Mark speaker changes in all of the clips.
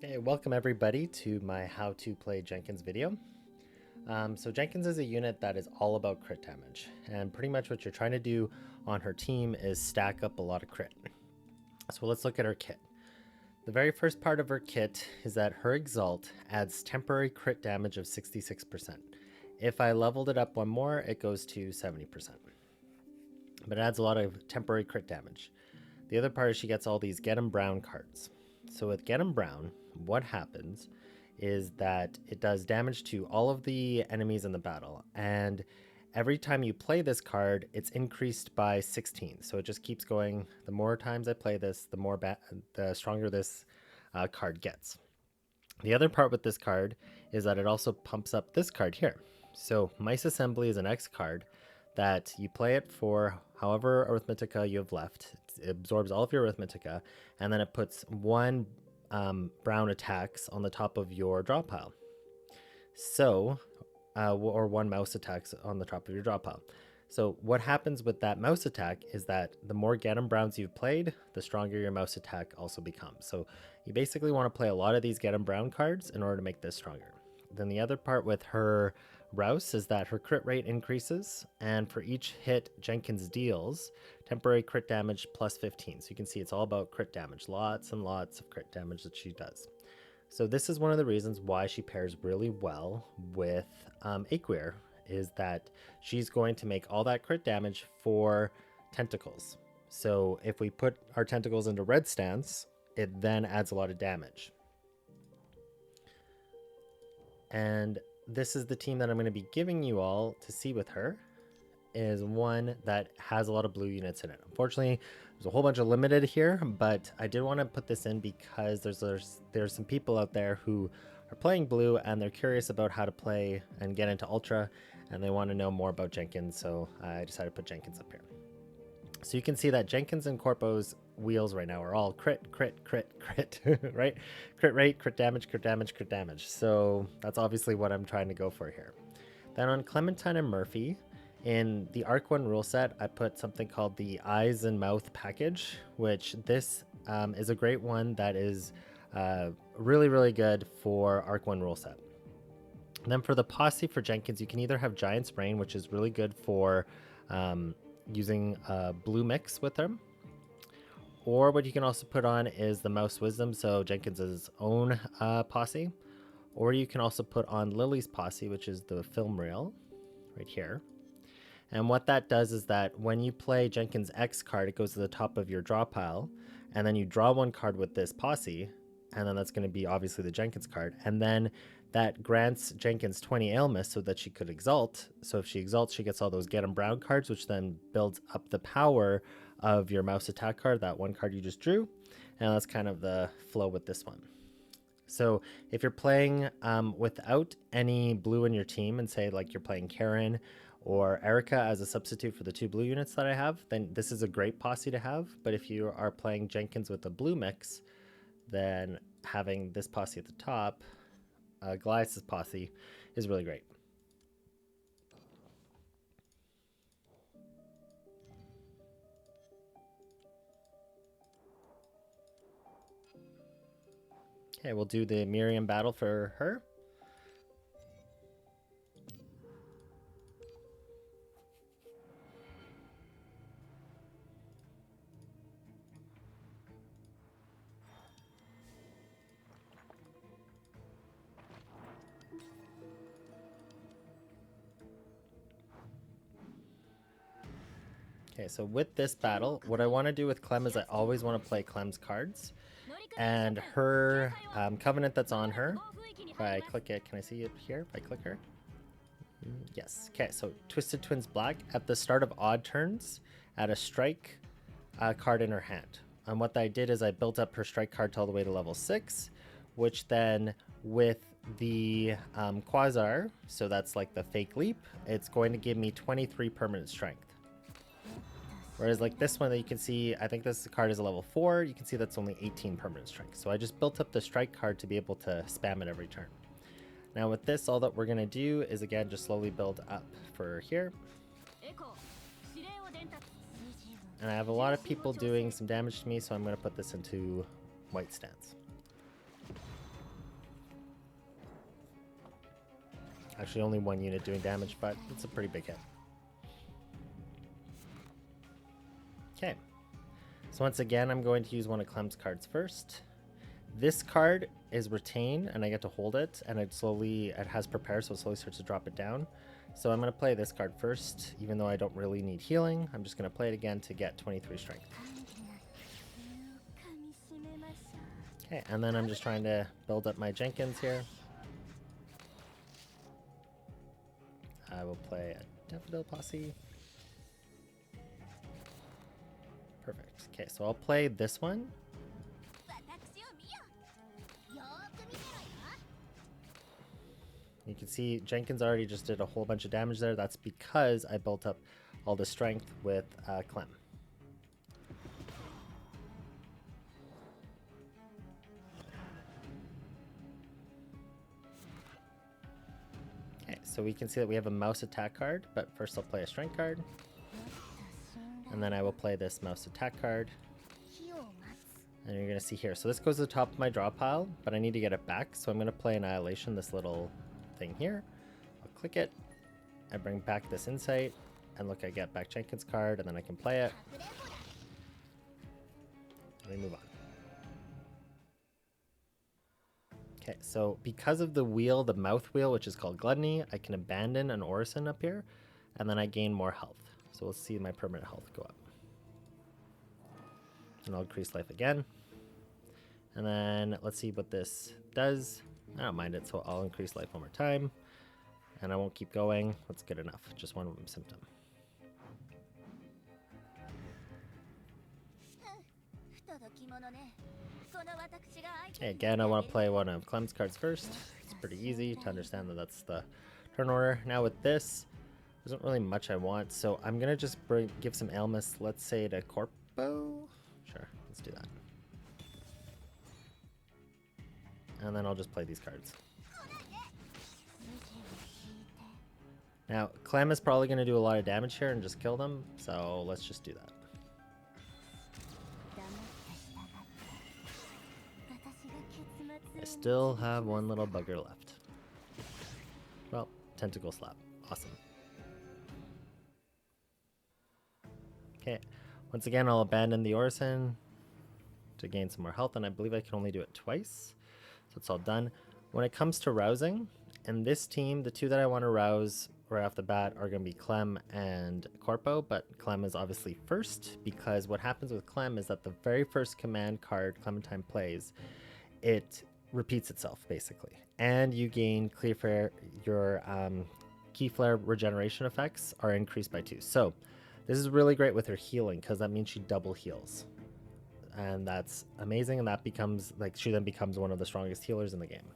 Speaker 1: Hey, welcome everybody to my how to play Jenkins video. So Jenkins is a unit that is all about crit damage, and pretty much what you're trying to do on her team is stack up a lot of crit. So let's look at her kit. The very first part of her kit is that her Exalt adds temporary crit damage of 66%. If I leveled it up one more, it goes to 70%. But it adds a lot of temporary crit damage. The other part is she gets all these Get 'em Brown cards. So with Get 'em Brown, what happens is that it does damage to all of the enemies in the battle, and every time you play this card, it's increased by 16. So it just keeps going. The more times I play this, the stronger this card gets. The other part with this card is that it also pumps up this card here. So Mice Assembly is an X card that you play it for however Arithmetica you have left. It absorbs all of your Arithmetica, and then it puts one brown attacks on the top of your draw pile. So, or one mouse attacks on the top of your draw pile. So what happens with that mouse attack is that the more Get 'em Browns you've played, the stronger your mouse attack also becomes. So you basically want to play a lot of these Get 'em Brown cards in order to make this stronger. Then the other part with her Rouse is that her crit rate increases, and for each hit Jenkins deals, temporary crit damage plus 15. So you can see it's all about crit damage, lots and lots of crit damage that she does. So this is one of the reasons why she pairs really well with Aqueir, is that she's going to make all that crit damage for tentacles. So if we put our tentacles into red stance, it then adds a lot of damage. And this is the team that I'm going to be giving you all to see with her, is one that has a lot of blue units in it. Unfortunately, there's a whole bunch of limited here, but I did want to put this in because there's some people out there who are playing blue and they're curious about how to play and get into Ultra, and they want to know more about Jenkins, so I decided to put Jenkins up here. So you can see that Jenkins and Corpo's wheels right now are all crit, crit, crit, crit, right? Crit rate, crit damage, crit damage, crit damage. So that's obviously what I'm trying to go for here. Then on Clementine and Murphy, in the Arc 1 rule set, I put something called the Eyes and Mouth package, which this is a great one that is really, really good for Arc 1 rule set. And then for the posse for Jenkins, you can either have Giant's Brain, which is really good for using a blue mix with them, or what you can also put on is the Mouse Wisdom, so Jenkins's own posse, or you can also put on Lily's posse, which is the film reel right here. And what that does is that when you play Jenkins X card, it goes to the top of your draw pile, and then you draw one card with this posse, and then that's going to be obviously the Jenkins card, and then that grants Jenkins 20 ailments so that she could exalt. So if she exalts, she gets all those Get 'em Brown cards, which then builds up the power of your mouse attack card, that one card you just drew. And that's kind of the flow with this one. So if you're playing without any blue in your team, and say like you're playing Karen or Erica as a substitute for the two blue units that I have, then this is a great posse to have. But if you are playing Jenkins with a blue mix, then having this posse at the top, Goliath's posse, is really great. Okay, we'll do the Miriam battle for her. Okay, so with this battle, what I want to do with Clem is I always want to play Clem's cards. And her covenant that's on her, if I click it, can I see it here if I click her? Yes. Okay, so Twisted Twins Black, at the start of odd turns, add a strike card in her hand. And what I did is I built up her strike card all the way to level 6, which then with the Quasar, so that's like the fake leap, it's going to give me 23 permanent strength. Whereas like this one that you can see, I think this card is a level 4, you can see that's only 18 permanent strength. So I just built up the strike card to be able to spam it every turn. Now with this, all that we're going to do is again just slowly build up for here. And I have a lot of people doing some damage to me, so I'm going to put this into white stance. Actually, only one unit doing damage, but it's a pretty big hit. Okay. So once again, I'm going to use one of Clem's cards first. This card is retain, and I get to hold it, and it has prepare, so it slowly starts to drop it down. So I'm going to play this card first, even though I don't really need healing. I'm just going to play it again to get 23 strength. Okay, and then I'm just trying to build up my Jenkins here. I will play a Daffodil Posse. Perfect. Okay, so I'll play this one. You can see Jenkins already just did a whole bunch of damage there. That's because I built up all the strength with Clem. Okay, so we can see that we have a mouse attack card, but first I'll play a strength card. And then I will play this mouse attack card. And you're going to see here. So this goes to the top of my draw pile, but I need to get it back. So I'm going to play Annihilation, this little thing here. I'll click it. I bring back this Insight. And look, I get back Jenkins' card, and then I can play it. And we move on. Okay, so because of the wheel, the mouth wheel, which is called Gluttony, I can abandon an Orison up here, and then I gain more health. So we'll see my permanent health go up. And I'll increase life again. And then let's see what this does. I don't mind it, so I'll increase life one more time. And I won't keep going. That's good enough. Just one symptom. Okay, again, I want to play one of Clem's cards first. It's pretty easy to understand that that's the turn order. Now with this, there isn't really much I want, so I'm going to just give some ailments, let's say to Corpo. Sure, let's do that. And then I'll just play these cards. Now, Clem is probably going to do a lot of damage here and just kill them, so let's just do that. I still have one little bugger left. Well, tentacle slap. Awesome. Okay, once again, I'll abandon the Orison to gain some more health, and I believe I can only do it twice. So it's all done. When it comes to rousing, in this team, the two that I want to rouse right off the bat are going to be Clem and Corpo, but Clem is obviously first, because what happens with Clem is that the very first command card Clementine plays, it repeats itself, basically. And you gain clear flare, your key flare regeneration effects are increased by 2. So this is really great with her healing, because that means she double heals. And that's amazing, and that becomes, like, she then becomes one of the strongest healers in the game.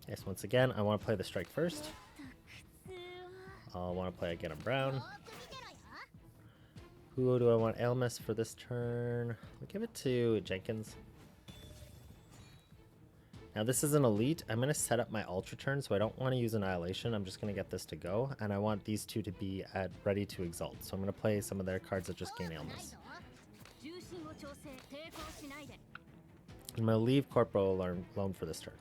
Speaker 1: Yes, once again, I want to play the strike first. I'll want to play again a brown. Who do I want Elmas for this turn? I'll give it to Jenkins. Now this is an elite. I'm going to set up my ultra turn, so I don't want to use Annihilation. I'm just going to get this to go, and I want these two to be at ready to exalt. So I'm going to play some of their cards that just gain ailments. I'm going to leave Corpo alone for this turn.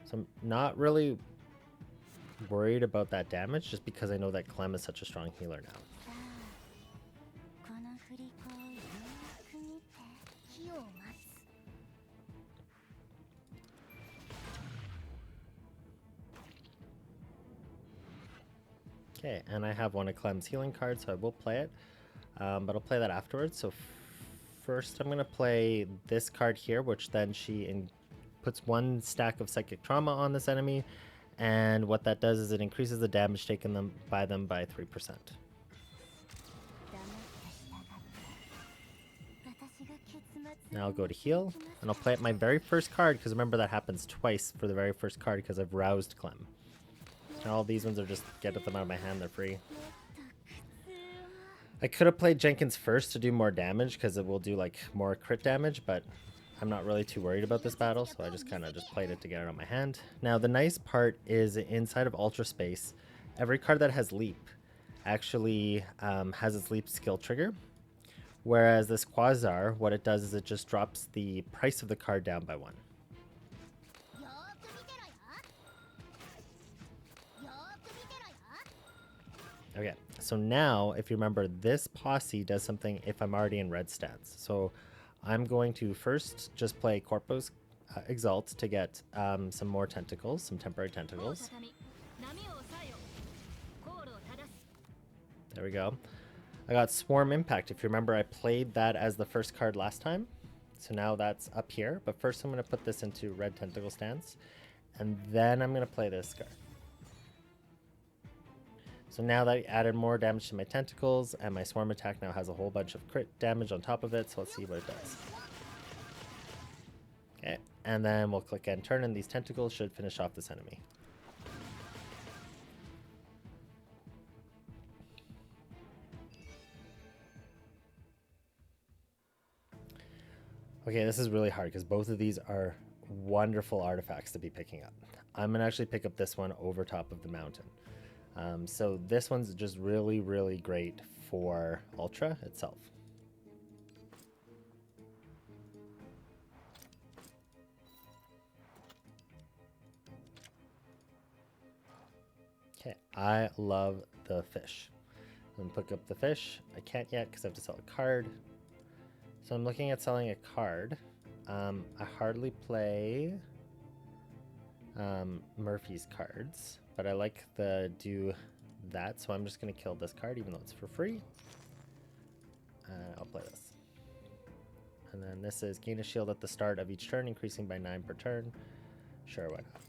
Speaker 1: So I'm not really worried about that damage, just because I know that Clem is such a strong healer now. Okay, and I have one of Clem's healing cards, so I will play it, but I'll play that afterwards. So first I'm going to play this card here, which then she puts 1 stack of psychic trauma on this enemy, and what that does is it increases the damage taken by them by 3%. Now I'll go to heal, and I'll play it my very first card, because remember that happens twice for the very first card because I've roused Clem. And all these ones are just get them out of my hand, they're free. I could have played Jenkins first to do more damage, because it will do like more crit damage, but I'm not really too worried about this battle, so I just kind of just played it to get it on my hand. Now, the nice part is inside of Ultra Space, every card that has Leap actually has its Leap skill trigger. Whereas this Quasar, what it does is it just drops the price of the card down by 1. Okay, so now, if you remember, this posse does something if I'm already in red stance. So I'm going to first just play Corpo's Exalt to get some more tentacles, some temporary tentacles. There we go. I got Swarm Impact. If you remember, I played that as the first card last time. So now that's up here. But first I'm going to put this into red tentacle stance. And then I'm going to play this card. So now that I added more damage to my tentacles, and my swarm attack now has a whole bunch of crit damage on top of it, so let's see what it does. Okay, and then we'll click end turn, and these tentacles should finish off this enemy. Okay, this is really hard because both of these are wonderful artifacts to be picking up. I'm going to actually pick up this one over top of the mountain. So this one's just really, really great for Ultra itself. Okay, I love the fish. I'm going to pick up the fish. I can't yet because I have to sell a card. So I'm looking at selling a card. I hardly play Murphy's cards, but I like the do that, so I'm just going to kill this card even though it's for free. I'll play this. And then this is gain a shield at the start of each turn, increasing by 9 per turn. Sure, why not?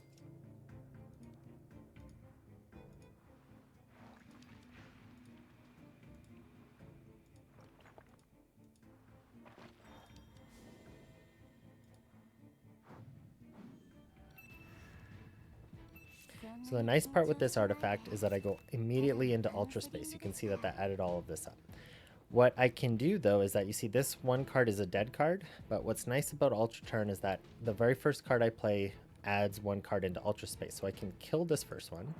Speaker 1: So the nice part with this artifact is that I go immediately into Ultra Space. You can see that that added all of this up. What I can do though is that you see this one card is a dead card, but what's nice about Ultra Turn is that the very first card I play adds one card into Ultra Space. So I can kill this first one.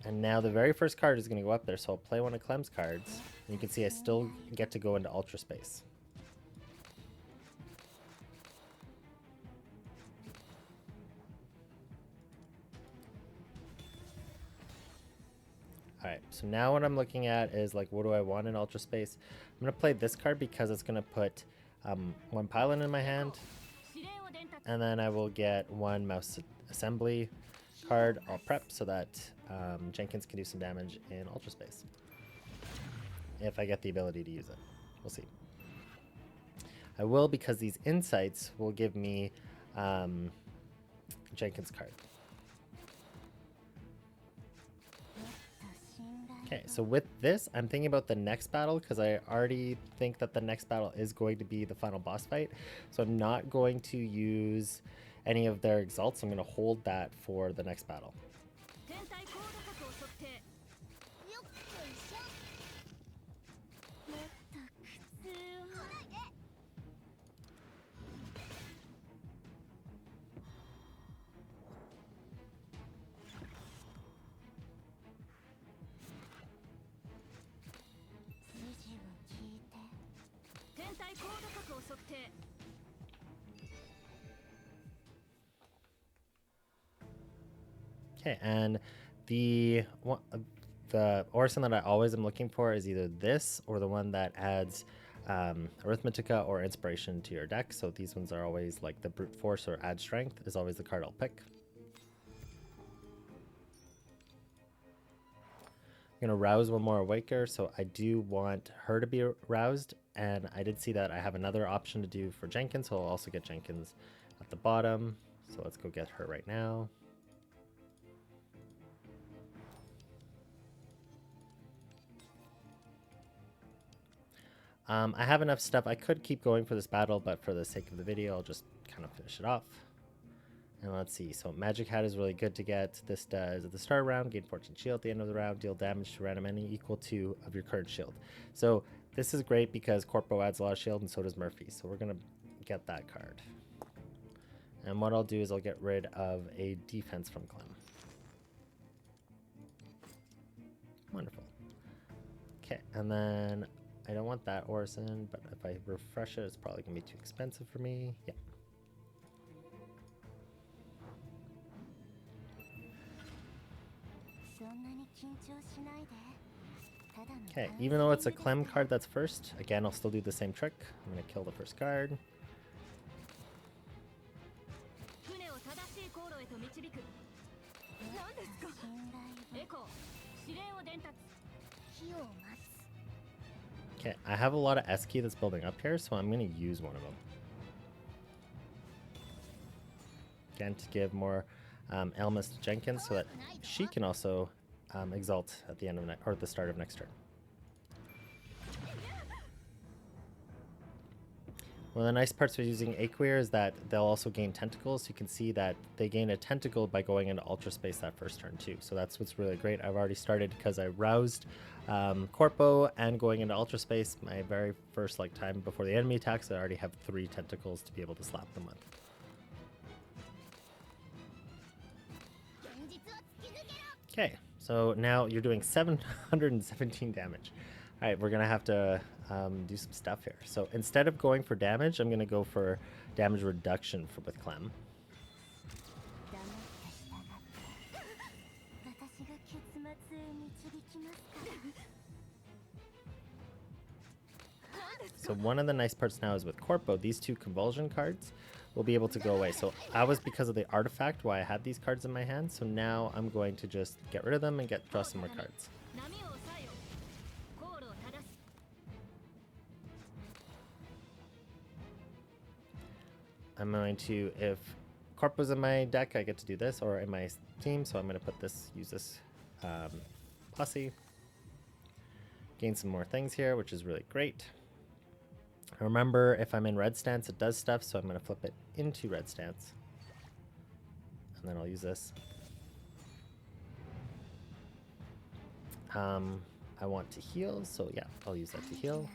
Speaker 1: And now the very first card is going to go up there, so I'll play one of Clem's cards. And you can see I still get to go into Ultra Space. Alright, so now what I'm looking at is like, what do I want in Ultra Space? I'm going to play this card because it's going to put one pylon in my hand. And then I will get one mouse assembly card all prep so that Jenkins can do some damage in Ultra Space. If I get the ability to use it. We'll see. I will because these insights will give me Jenkins card. Okay, so with this, I'm thinking about the next battle because I already think that the next battle is going to be the final boss fight. So I'm not going to use any of their exalts. I'm going to hold that for the next battle. Okay, and the orison that I always am looking for is either this or the one that adds Arithmetica or Inspiration to your deck. So these ones are always like the Brute Force or Add Strength is always the card I'll pick. I'm going to rouse one more Awaker, so I do want her to be roused, and I did see that I have another option to do for Jenkins, so I'll also get Jenkins at the bottom. So let's go get her right now. I have enough stuff. I could keep going for this battle, but for the sake of the video, I'll just kind of finish it off. And let's see. So Magic Hat is really good to get. This does at the start of the round, gain 14 shield. At the end of the round, deal damage to random enemy equal to of your current shield. So this is great because Corpo adds a lot of shield, and so does Murphy. So we're going to get that card. And what I'll do is I'll get rid of a defense from Clem. Wonderful. Okay, and then I don't want that Orison, but if I refresh it, it's probably going to be too expensive for me. Yeah. Okay, even though it's a Clem card that's first, again, I'll still do the same trick. I'm going to kill the first card. Okay, I have a lot of S key that's building up here, so I'm going to use one of them. Again, to give more elements to Jenkins so that she can also exalt at the end of or at the start of next turn. One of the nice parts of using Aqueir is that they'll also gain tentacles. So you can see that they gain a tentacle by going into Ultra Space that first turn too. So that's what's really great. I've already started because I roused Corpo and going into Ultra Space my very first time before the enemy attacks. I already have 3 tentacles to be able to slap them with. Okay, so now you're doing 717 damage. All right, we're gonna have to do some stuff here. So instead of going for damage, I'm gonna go for damage reduction with Clem. So one of the nice parts now is with Corpo, these 2 convulsion cards will be able to go away. So that was because of the artifact why I had these cards in my hand. So now I'm going to just get rid of them and draw some more cards. I'm going to, if Corpo's in my deck, I get to do this, or in my team, so I'm going to put this, use this posse. Gain some more things here, which is really great. Remember, if I'm in red stance, it does stuff, so I'm going to flip it into red stance. And then I'll use this. I want to heal, so yeah, I'll use that to heal.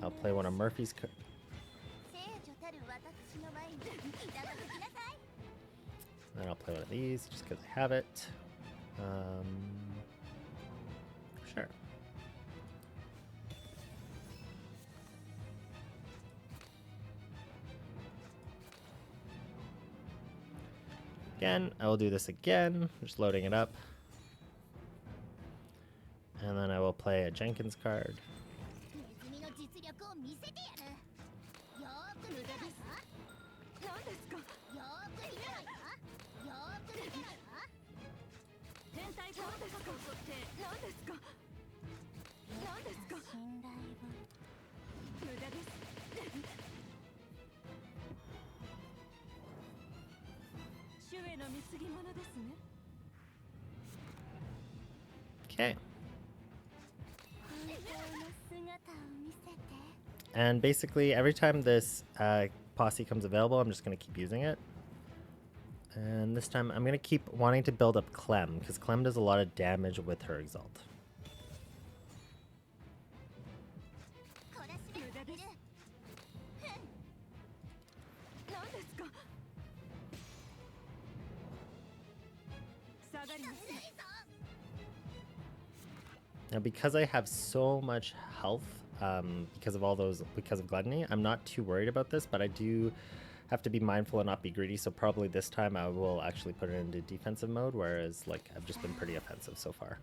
Speaker 1: I'll play one of Murphy's cards. And I'll play one of these just because I have it. Sure. Again, I will do this again, just loading it up. And then I will play a Jenkins card. Okay. And basically, every time this posse comes available, I'm just going to keep using it. And this time, I'm going to keep wanting to build up Clem, because Clem does a lot of damage with her Exalt. Now, because I have so much health, because of Gluttony, I'm not too worried about this, but I do have to be mindful and not be greedy, so probably this time I will actually put it into defensive mode, whereas I've just been pretty offensive so far.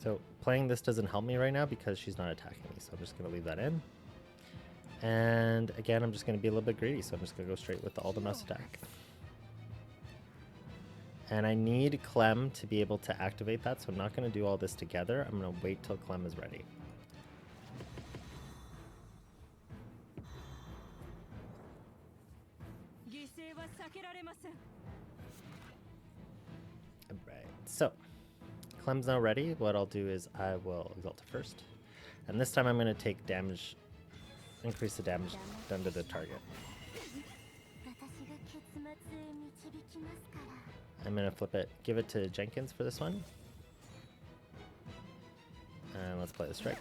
Speaker 1: So playing this doesn't help me right now because she's not attacking me, so I'm just going to leave that in. And again, I'm just going to be a little bit greedy, so I'm just going to go straight with the all the mouse attack. And I need Clem to be able to activate that, so I'm not going to do all this together. I'm going to wait till Clem is ready. Alright, so Clem's now ready, what I'll do is I will exalt it first. And this time I'm going to take damage, increase the damage done to the target. I'm going to flip it, give it to Jenkins for this one. And let's play the strike.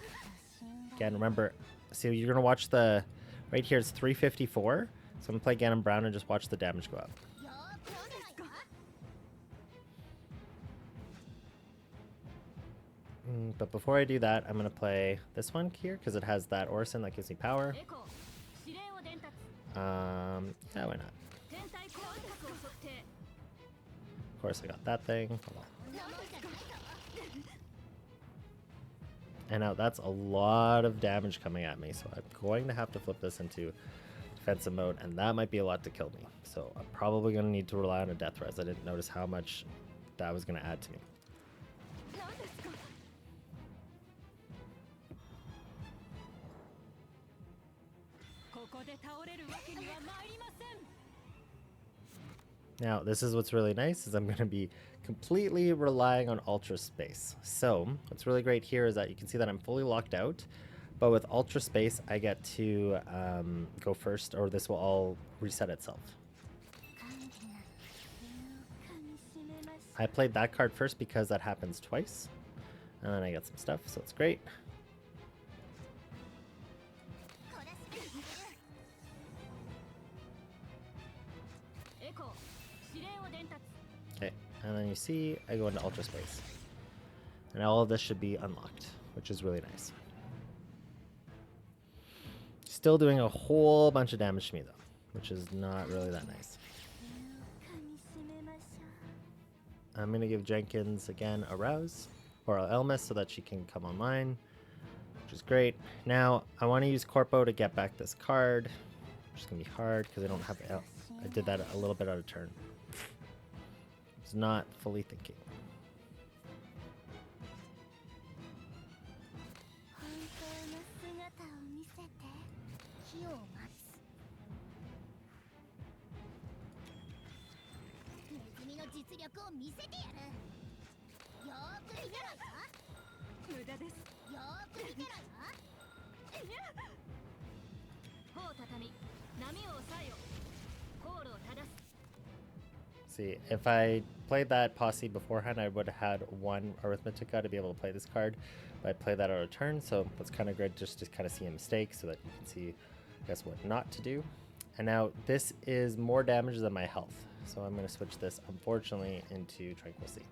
Speaker 1: Again, remember, so you're going to watch the, right here it's 354. So I'm going to play Ganon Brown and just watch the damage go up. But before I do that, I'm going to play this one here because it has that Orison that gives me power. Yeah, why not? Of course, I got that thing. Hold on. And now that's a lot of damage coming at me, so I'm going to have to flip this into defensive mode, and that might be a lot to kill me. So I'm probably going to need to rely on a death res. I didn't notice how much that was going to add to me. Now, this is what's really nice, is I'm going to be completely relying on Ultra Space. So, what's really great here is that you can see that I'm fully locked out, but with Ultra Space, I get to go first, or this will all reset itself. I played that card first because that happens twice, and then I get some stuff, so it's great. Okay, and then you see I go into Ultra Space. And all of this should be unlocked, which is really nice. Still doing a whole bunch of damage to me though, which is not really that nice. I'm going to give Jenkins again a rouse, or a Elmas, so that she can come online, which is great. Now, I want to use Corpo to get back this card, which is going to be hard because I don't have... I did that a little bit out of turn. It's not fully thinking. See, if I played that posse beforehand, I would have had one Arithmetica to be able to play this card, but I played that out of turn, so it's kind of good just to kind of see a mistake so that you can see, I guess, what not to do. And now this is more damage than my health, so I'm going to switch this, unfortunately, into Tranquil Sea.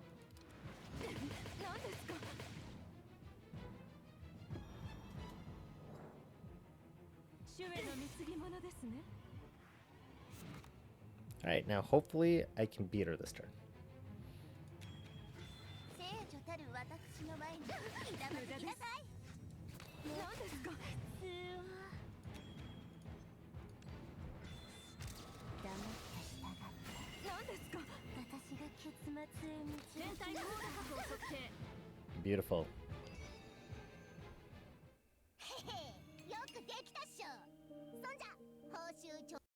Speaker 1: Alright, now hopefully I can beat her this turn. Beautiful.